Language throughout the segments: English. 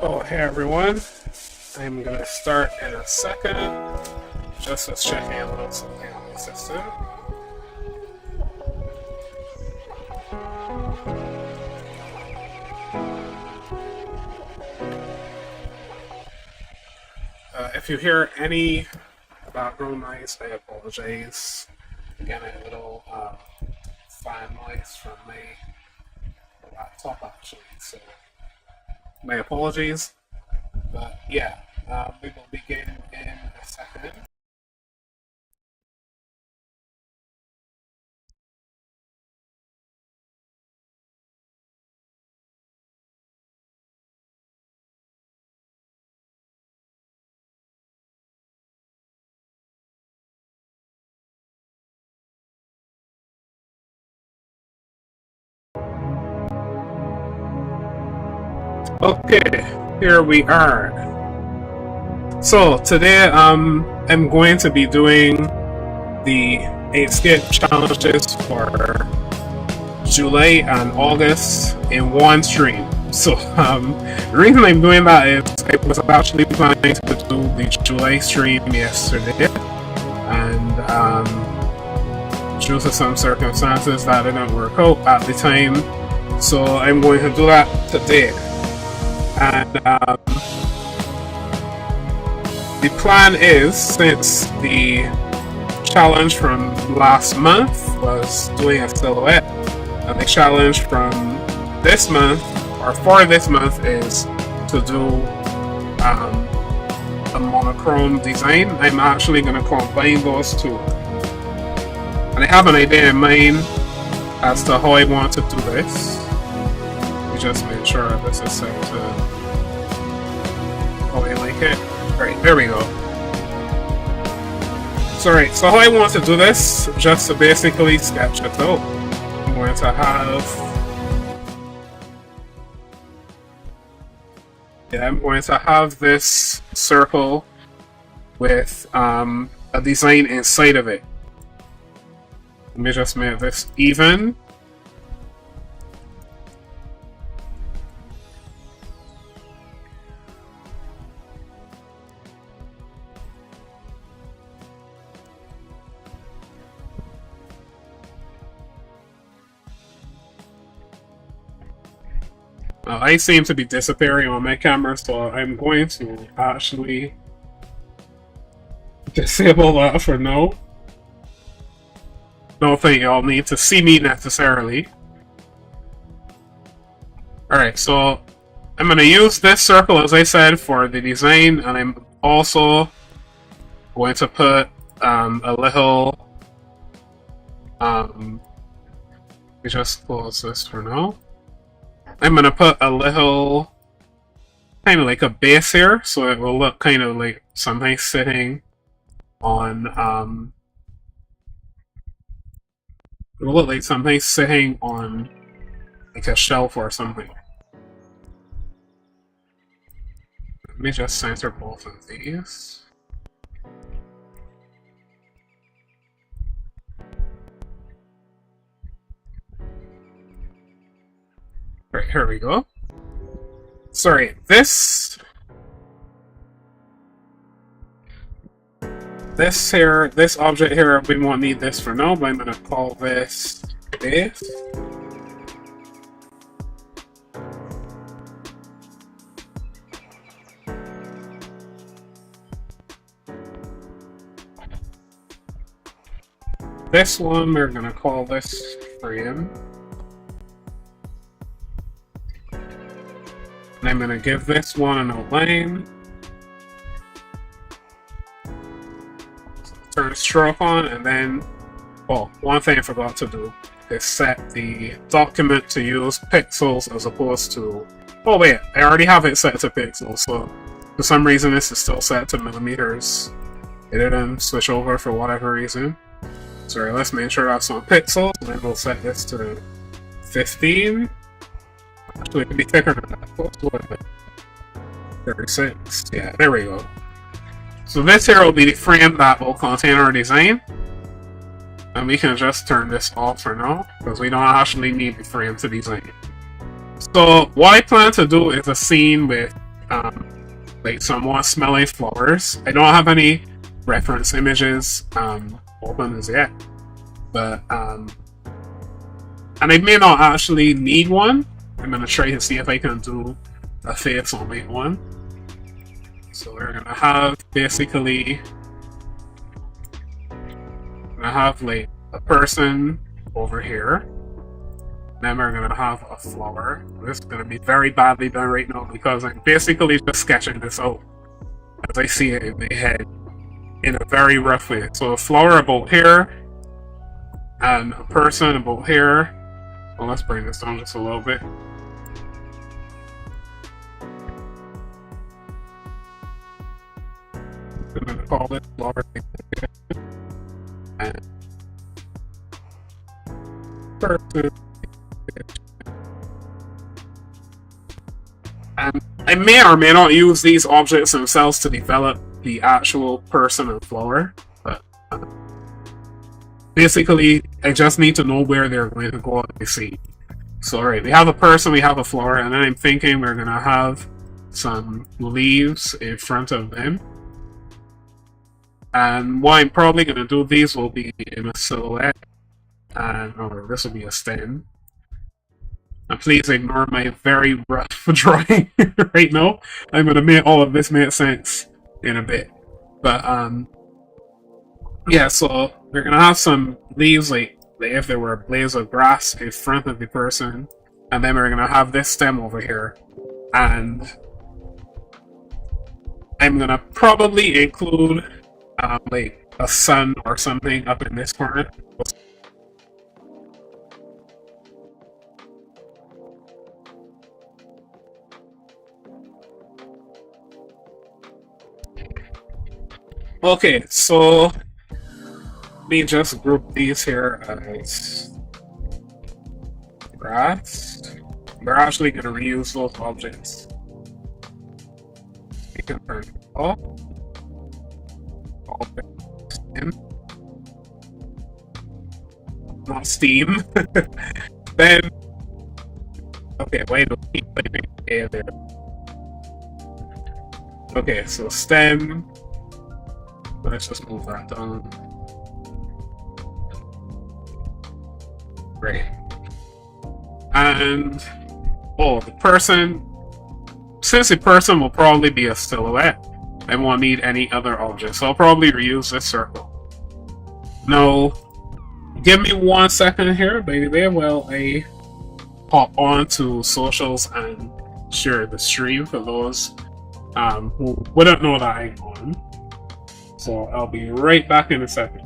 Oh, hey everyone. I'm gonna start in a second. Just was checking a little something on the system. If you hear any background noise, I apologize. Again, a little fan noise from my laptop actually, so my apologies. But yeah, we will begin in a second. Okay, here we are. So today I'm going to be doing the Inkscape challenges for July and August in one stream. So the reason I'm doing that is I was actually planning to do the July stream yesterday, and due to some circumstances that didn't work out at the time, so I'm going to do that today. And the plan is, since the challenge from last month was doing a silhouette, and the challenge from this month, or for this month, is to do a monochrome design, I'm actually going to combine those two. And I have an idea in mind as to how I want to do this. Just make sure this is set to how I like it. Right, there we go. So right, so how I want to do this, just to basically sketch it out. I'm going to have this circle with a design inside of it. Let me just make this even. I seem to be disappearing on my camera, so I'm going to actually disable that for now. Don't think y'all need to see me necessarily. Alright, so I'm going to use this circle, as I said, for the design, and I'm also going to put a little... let me just close this for now. I'm going to put a little, kind of like a base here, so it will look kind of like something sitting on, it will look like something sitting on like a shelf or something. Let me just center both of these. Right, here we go. Sorry, this object here, we won't need this for now, but I'm gonna call this base. This one, we're gonna call this frame. And I'm going to give this one an outline. Turn stroke on, and then, oh, one thing I forgot to do is set the document to use pixels as opposed to, oh wait, I already have it set to pixels, so for some reason this is still set to millimeters. It didn't switch over for whatever reason. Sorry, let's make sure that's on pixels, and then we'll set this to 15. Actually, it could be thicker than that. What is it? 36. Yeah, there we go. So this here will be the frame that will contain our design. And we can just turn this off for now, because we don't actually need the frame to design it. So what I plan to do is a scene with like some more smelly flowers. I don't have any reference images open as yet, but and I may not actually need one. I'm gonna try to see if I can do a face only one. So we're gonna have basically like a person over here. Then we're gonna have a flower. This is gonna be very badly done right now because I'm basically just sketching this out as I see it in my head in a very rough way. So a flower about here, and a person about here. Well, let's bring this down just a little bit. I'm gonna call it flower. And person. And I may or may not use these objects themselves to develop the actual person and flower, but basically, I just need to know where they're going to go on the scene. So, alright, we have a person, we have a flower, and then I'm thinking we're gonna have some leaves in front of them. And what I'm probably gonna do, these will be in a silhouette, and this will be a stem. And please ignore my very rough drawing right now. I'm gonna make all of this make sense in a bit. But yeah, so we're gonna have some leaves like if there were blades of grass in front of the person, and then we're gonna have this stem over here. And I'm gonna probably include like a sun or something up in this corner. Okay, so let me just group these here as grass. We're actually going to reuse those objects. We can turn it off. Steam. Not Steam. Then, okay, wait, keep typing A there. Okay, so stem. Let's just move that down. Great. And oh, the person. Since the person will probably be a silhouette, I won't need any other objects, so I'll probably reuse this circle. Now, give me 1 second here, baby, while I hop on to socials and share the stream for those who wouldn't know that I'm on. So I'll be right back in a second.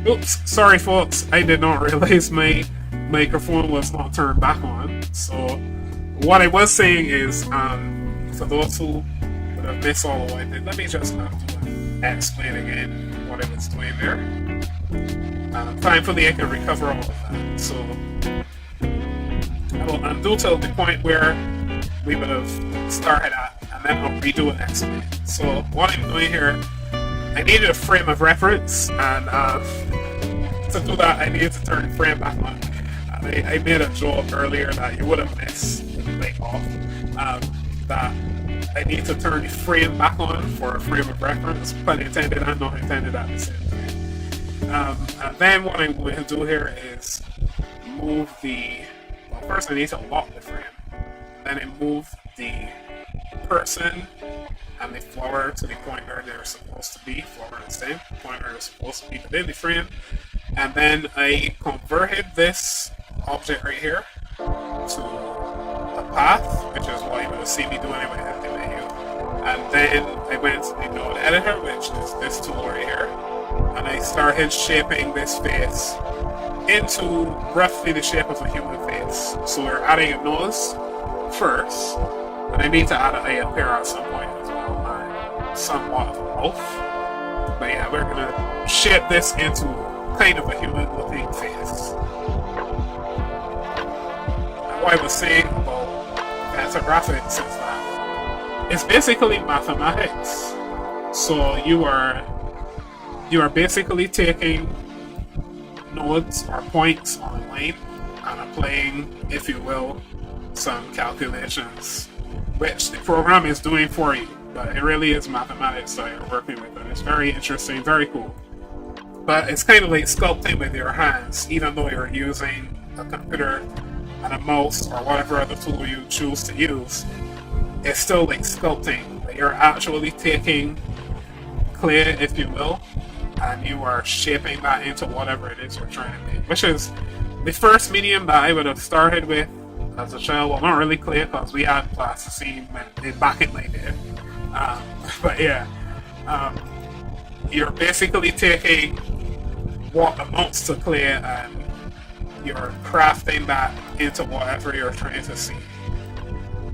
Oops, sorry folks, I did not realize my microphone was not turned back on. So what I was saying is, for those who would have missed all of what I did, let me just explain again what I was doing there. Thankfully I can recover all of that. So I will undo till the point where we would have started at, and then I'll redo and explain. So what I'm doing here, I needed a frame of reference, and to do that I needed to turn the frame back on. And I made a joke earlier that you would have missed like off, that I need to turn the frame back on for a frame of reference, pun intended and not intended at the same time. And then what I'm going to do here is move the, well, first I need to lock the frame, then I move the person and the flower to the point where they're supposed to be, flower and stem, the point where they're supposed to be within the frame, and then I converted this object right here to a path, which is what you would see me doing anyway at the menu. And then I went to the node editor, which is this tool right here, and I started shaping this face into roughly the shape of a human face. So we're adding a nose first, and I need to add a hair at some point as well, and somewhat of a mouth. But yeah, we're gonna shape this into kind of a human looking face. And what I was saying about vector graphics is that it's basically mathematics. So you are basically taking nodes or points on a line and applying, if you will, some calculations, which the program is doing for you. But it really is mathematics that you're working with, and it's very interesting, very cool. But it's kind of like sculpting with your hands, even though you're using a computer and a mouse or whatever other tool you choose to use. It's still like sculpting. Like you're actually taking clay, if you will, and you are shaping that into whatever it is you're trying to make. Which is the first medium that I would have started with as a child. Well, not really clay, because we had plasticine back in my day. But yeah, you're basically taking what amounts to clay and you're crafting that into whatever you're trying to see.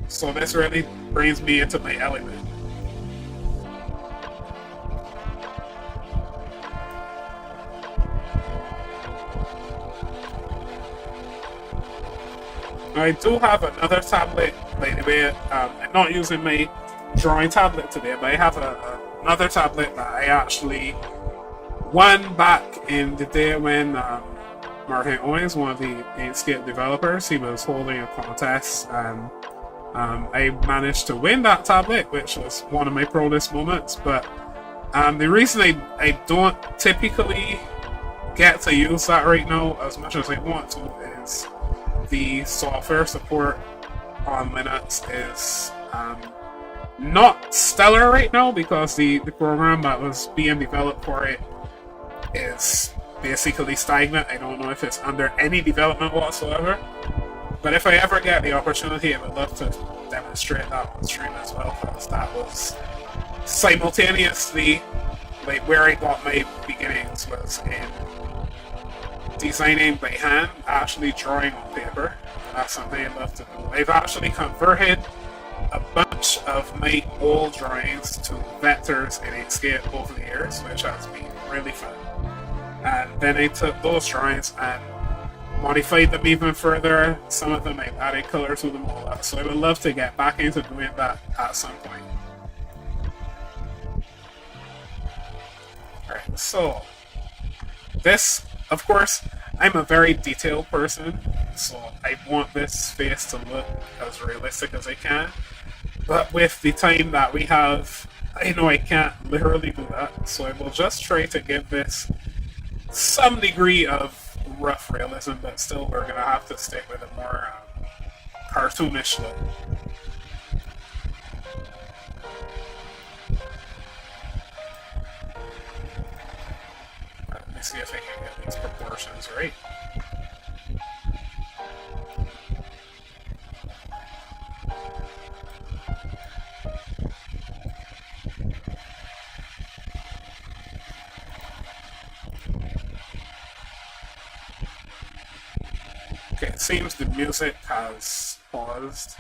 So this really brings me into my element. I do have another tablet, by the way. I'm not using my drawing tablet today, but I have another tablet that I actually won back in the day when Martin Owens, one of the Inkscape developers, he was holding a contest, and I managed to win that tablet, which was one of my proudest moments. But the reason I don't typically get to use that right now as much as I want to is the software support on Linux is not stellar right now, because the program that was being developed for it is basically stagnant. I don't know if it's under any development whatsoever, but if I ever get the opportunity, I would love to demonstrate that on stream as well, because that was simultaneously like where I got my beginnings, was in designing by hand, actually drawing on paper. That's something I love to do. I've actually converted a bunch of my old drawings to vectors in Inkscape over the years, which has been really fun. And then I took those drawings and modified them even further. Some of them I've added color to them, all that. So I would love to get back into doing that at some point. Alright, so this, of course, I'm a very detailed person, so I want this face to look as realistic as I can. But with the time that we have, I know I can't literally do that, so I will just try to give this some degree of rough realism, but still we're going to have to stick with a more cartoonish look. Let me see if I can get these proportions right. Okay, it seems the music has paused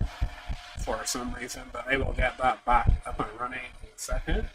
for some reason, but I will get that back up and running in a second.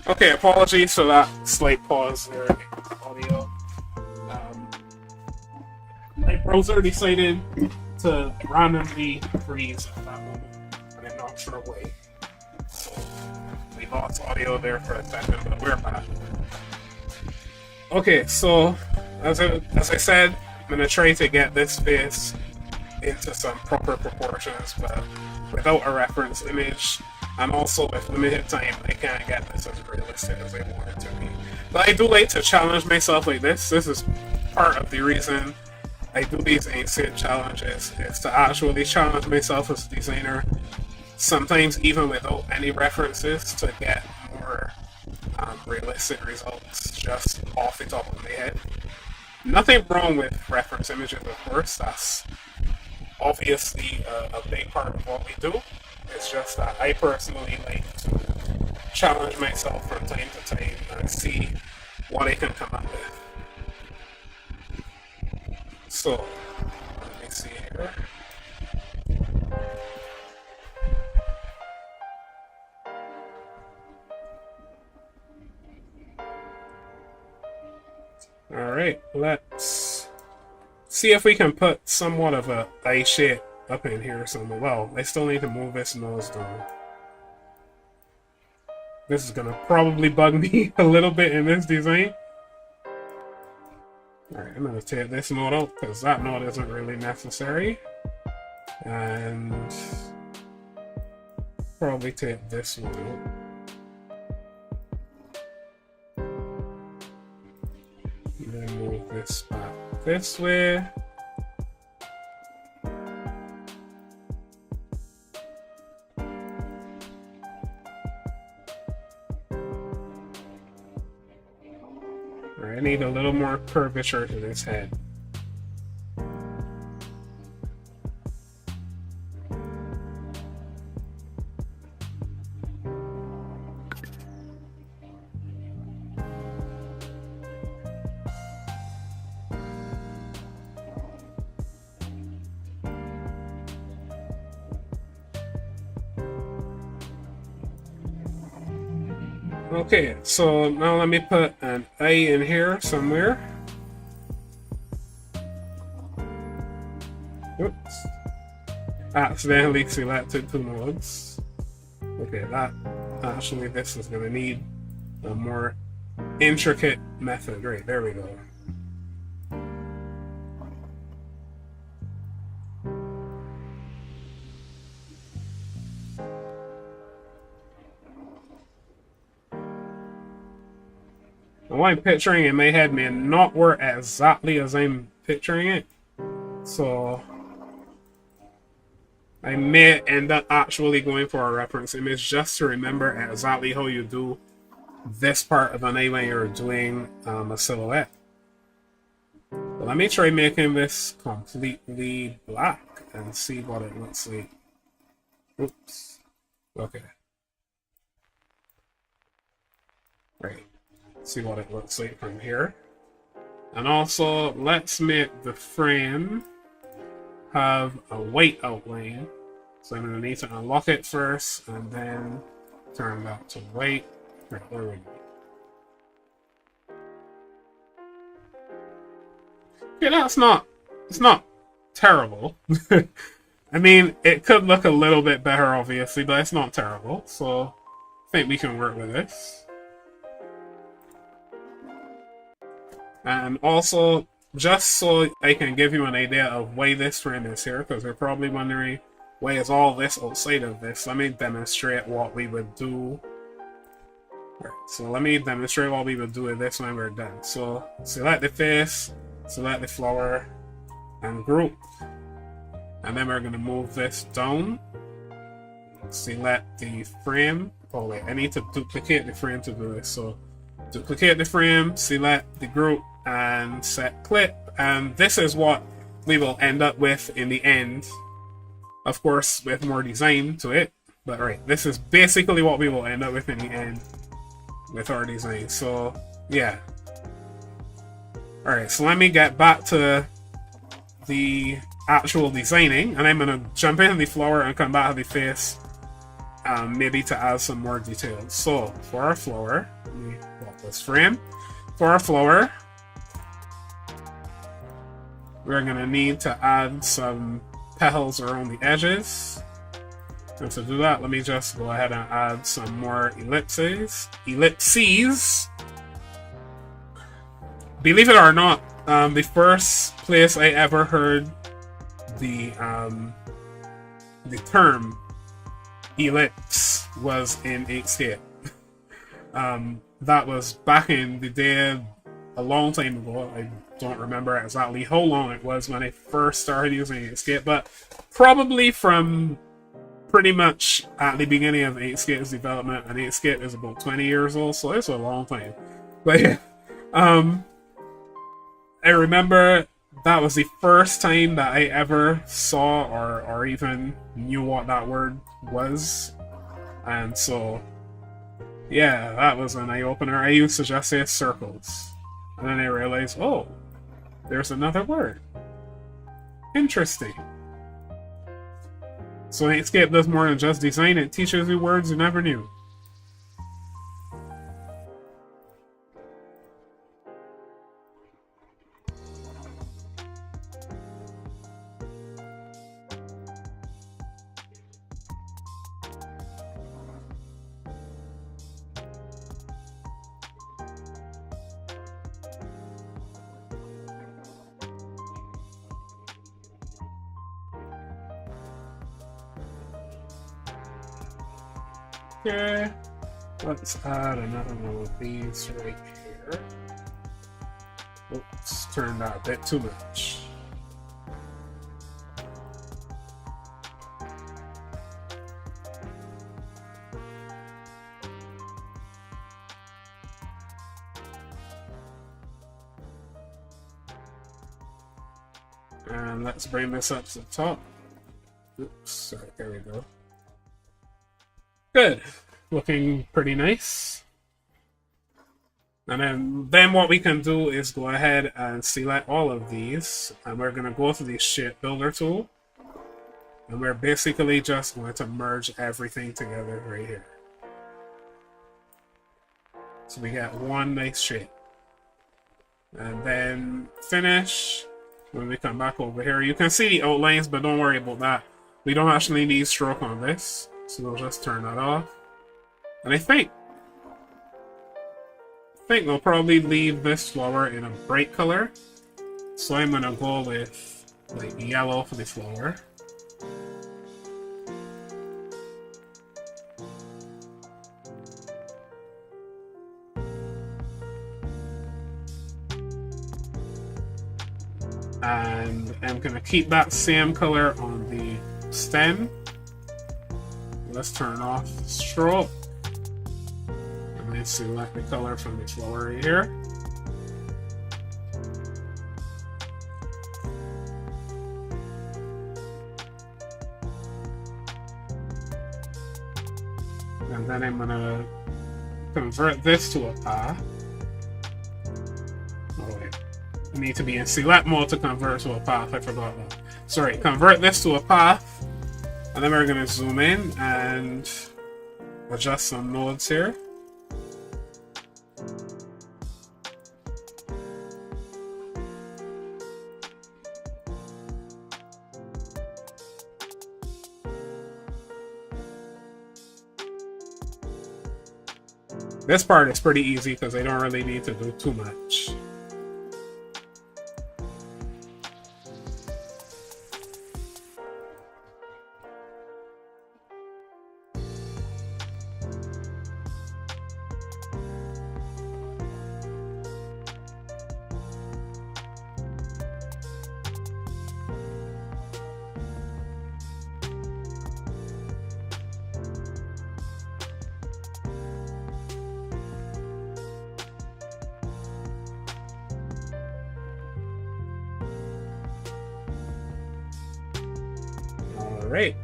Okay, apologies for that slight pause there in the audio. My browser decided to randomly freeze at that moment, and I'm not sure why. So we lost audio there for a second, but we're back. Okay, so as I said, I'm gonna try to get this face into some proper proportions, but without a reference image, and also with limited time, I can't get this as realistic as I want it to be. But I do like to challenge myself like this. This is part of the reason I do these Inkscape challenges, is to actually challenge myself as a designer, sometimes even without any references, to get more realistic results just off the top of my head. Nothing wrong with reference images, of course, that's obviously a big part of what we do. It's just that I personally like to challenge myself from time to time and see what I can come up with. So, let me see here. Alright, let's see if we can put somewhat of a eye shape up in here somewhere. Well, I still need to move this nose down. This is gonna probably bug me a little bit in this design. Alright, I'm gonna take this node out because that node isn't really necessary. And probably take this one out. And then move this back this way. I need a little more curvature to this head. Okay, so now let me put an eye in here somewhere. Oops. Accidentally selected two nodes. Okay, this is gonna need a more intricate method. Right, there we go. What I'm picturing in my head may not work exactly as I'm picturing it, so I may end up actually going for a reference image just to remember exactly how you do this part of an eye when you're doing a silhouette. But let me try making this completely black and see what it looks like. Oops. Okay. Right. See what it looks like from here. And also, let's make the frame have a white outline. So I'm going to need to unlock it first and then turn that to white. Right, there we go. Yeah, it's not terrible. I mean, it could look a little bit better, obviously, but it's not terrible. So I think we can work with this. And also, just so I can give you an idea of why this frame is here, because you're probably wondering, why is all this outside of this? Let me demonstrate what we would do. Right, so let me demonstrate what we would do with this when we're done. So select the face, select the flower, and group. And then we're going to move this down. Select the frame. Oh wait, I need to duplicate the frame to do this. So duplicate the frame, select the group, and set clip. And this is what we will end up with in the end. Of course, with more design to it. But right, this is basically what we will end up with in the end with our design. So yeah. Alright, so let me get back to the actual designing, and I'm going to jump into the flower and come back to the face, maybe to add some more details. So for our flower, let me pop this frame. For our flower, we're going to need to add some petals around the edges. And to do that, let me just go ahead and add some more ellipses. Believe it or not, the first place I ever heard the term ellipse was in Inkscape. That was back in the day, a long time ago. I don't remember exactly how long it was when I first started using Inkscape, but probably from pretty much at the beginning of Inkscape's development, and Inkscape is about 20 years old, so it's a long time. But yeah, I remember that was the first time that I ever saw or even knew what that word was. And so, yeah, that was an eye-opener. I used to just say circles. And then I realized, oh, there's another word. Interesting. So Inkscape does more than just design, it teaches you words you never knew. Okay, let's add another one of these right here. Oops, turned out a bit too much. And let's bring this up to the top. Oops, sorry, there we go. Good. Looking pretty nice. And then what we can do is go ahead and select all of these, and we're going to go to the Shape Builder tool, and we're basically just going to merge everything together right here. So we get one nice shape. And then finish. When we come back over here, you can see the outlines, but don't worry about that. We don't actually need stroke on this. So we'll just turn that off. And I think we'll probably leave this flower in a bright color. So I'm gonna go with like yellow for the flower. And I'm gonna keep that same color on the stem. Let's turn off stroke. And then select the color from the flower right here. And then I'm gonna convert this to a path. Oh wait. I need to be in select mode to convert to a path, I forgot that. sorry, convert this to a path, and then we're going to zoom in and adjust some nodes here. This part is pretty easy because I don't really need to do too much. Alright.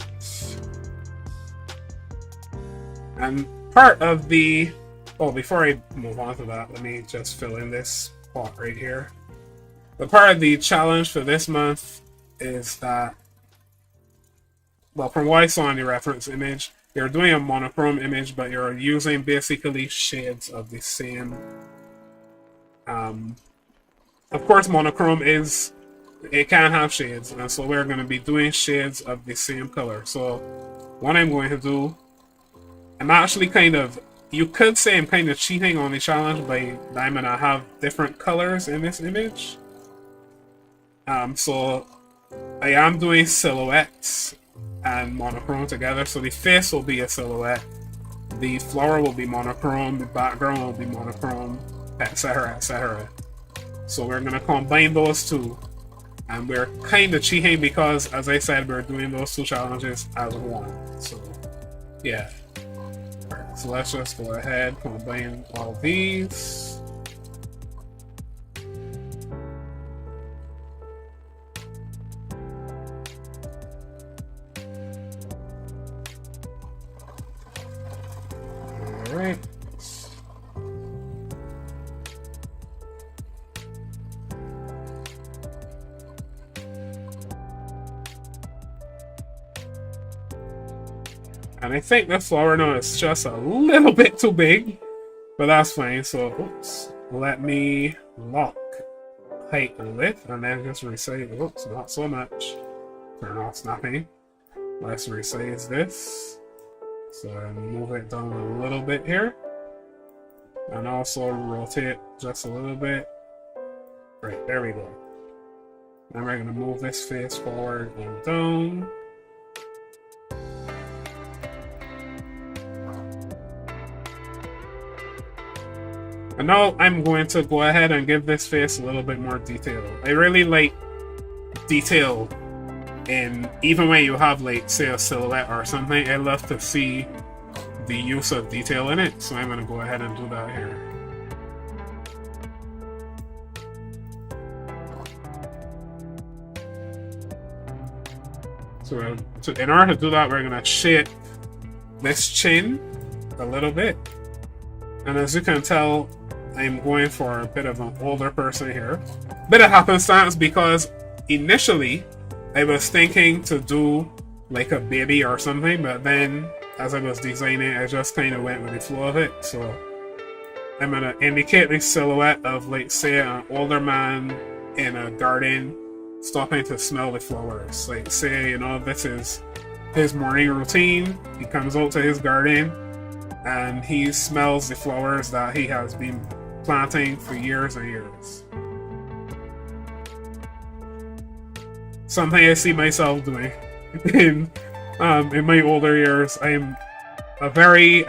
And part of the... Oh, before I move on to that, let me just fill in this part right here. The part of the challenge for this month is that, well, from what I saw in the reference image, you're doing a monochrome image, but you're using basically shades of the same. Of course, monochrome is... It can have shades, and so we're going to be doing shades of the same color. So what I'm going to do, I'm actually kind of, you could say I'm kind of cheating on the challenge by I'm going to have different colors in this image. So I am doing silhouettes and monochrome together. So the face will be a silhouette, the flower will be monochrome, the background will be monochrome, etc, etc. So we're going to combine those two. And we're kind of cheating because, as I said, we're doing those two challenges as one. So, yeah. Alright, so let's just go ahead, combine all these. Alright. And I think the flower now is just a little bit too big, but that's fine. So, oops, let me lock height and width, and then just resize. Oops, not so much. Turn off snapping. Let's resize this. So move it down a little bit here, and also rotate just a little bit. Right, there we go. Now we're going to move this face forward and down. And now I'm going to go ahead and give this face a little bit more detail. I really like detail in, even when you have, like, say a silhouette or something, I love to see the use of detail in it. So I'm going to go ahead and do that here. So in order to do that, we're going to shape this chin a little bit. And as you can tell, I'm going for a bit of an older person here. Bit of happenstance because initially I was thinking to do like a baby or something, but then as I was designing, I just kind of went with the flow of it. So I'm going to indicate the silhouette of, like, say, an older man in a garden stopping to smell the flowers. Like, say, you know, this is his morning routine. He comes out to his garden and he smells the flowers that he has been planting for years and years. Something I see myself doing in my older years. I'm a very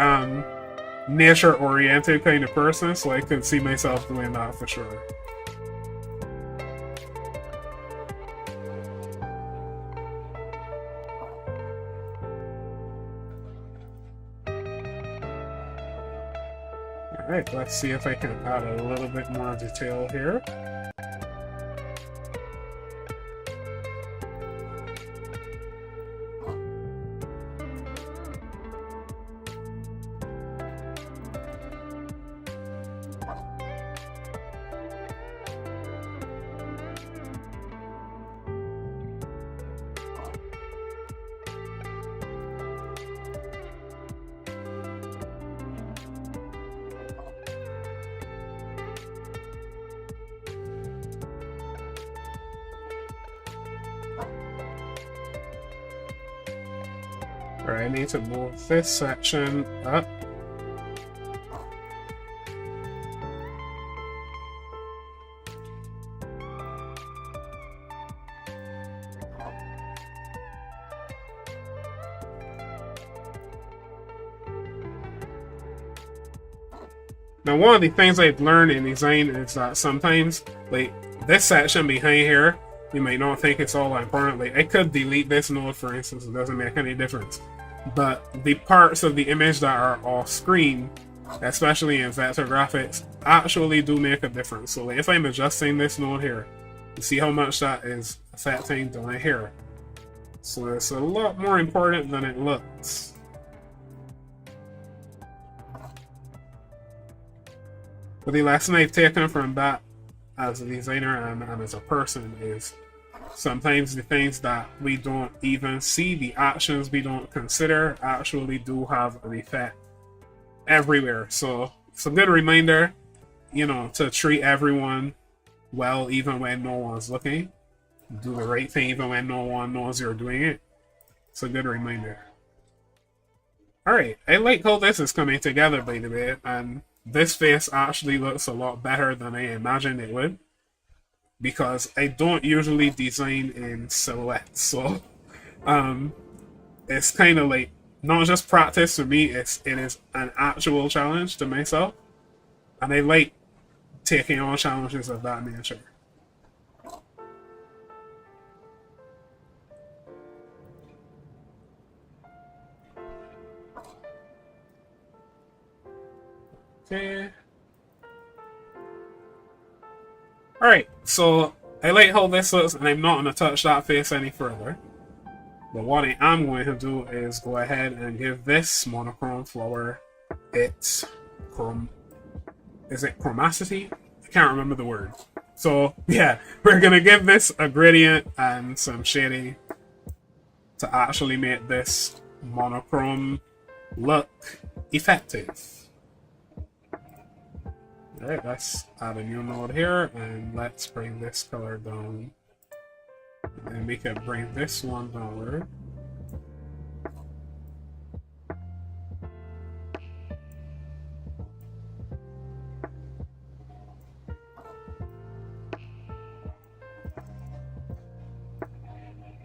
nature-oriented kind of person, so I could see myself doing that for sure. Alright, let's see if I can add a little bit more detail here. Alright, I need to move this section up. Now, one of the things I've learned in design is that sometimes, like, this section behind here, you might not think it's all that important. Like, I could delete this node, for instance, it doesn't make any difference. But the parts of the image that are off screen, especially in vector graphics, actually do make a difference. So, like, if I'm adjusting this node here, you see how much that is affecting down here. So it's a lot more important than it looks. But the lesson I've taken from that as a designer and as a person is sometimes the things that we don't even see, the actions we don't consider, actually do have an effect everywhere. So it's a good reminder, you know, to treat everyone well even when no one's looking. Do the right thing even when no one knows you're doing it. It's a good reminder. Alright, I like how this is coming together, by the way, and this face actually looks a lot better than I imagined it would, because I don't usually design in silhouettes, so it's kind of like not just practice for me, it is an actual challenge to myself, and I like taking on challenges of that nature. Okay. Alright, so I like how this looks, and I'm not going to touch that face any further. But what I am going to do is go ahead and give this monochrome flower its chromacity? I can't remember the word. So yeah, we're going to give this a gradient and some shading to actually make this monochrome look effective. Alright, let's add a new node here, and let's bring this color down. And we can bring this one downward.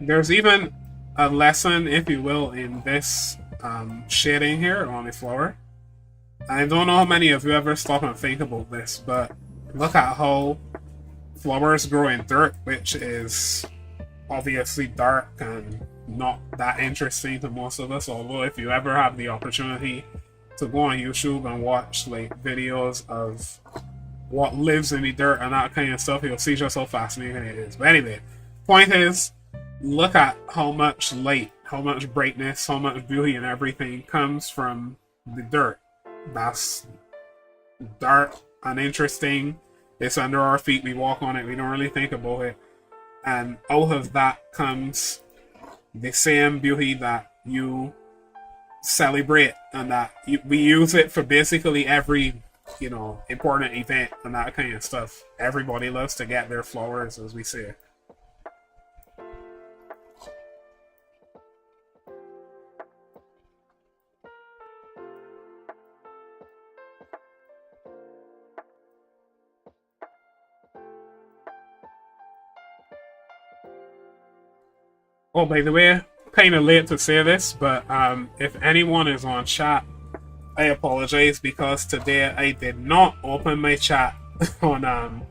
There's even a lesson, if you will, in this shading here on the flower. I don't know how many of you ever stop and think about this, but look at how flowers grow in dirt, which is obviously dark and not that interesting to most of us. Although if you ever have the opportunity to go on YouTube and watch like videos of what lives in the dirt and that kind of stuff, you'll see just how fascinating it is. But anyway, point is, look at how much light, how much brightness, how much beauty and everything comes from the dirt. That's dark and interesting. It's under our feet, we walk on it, we don't really think about it, and out of that comes the same beauty that you celebrate, and that we use it for basically every, you know, important event and that kind of stuff. Everybody loves to get their flowers, as we say. Oh, by the way, kind of late to say this, but if anyone is on chat, I apologize, because today I did not open my chat on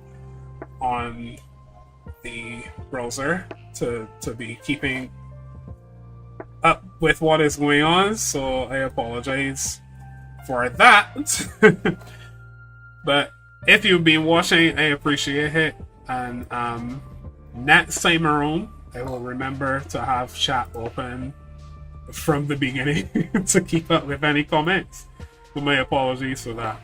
the browser to be keeping up with what is going on, so I apologize for that. But if you've been watching, I appreciate it, and next time around, I will remember to have chat open from the beginning to keep up with any comments. So my apologies for that.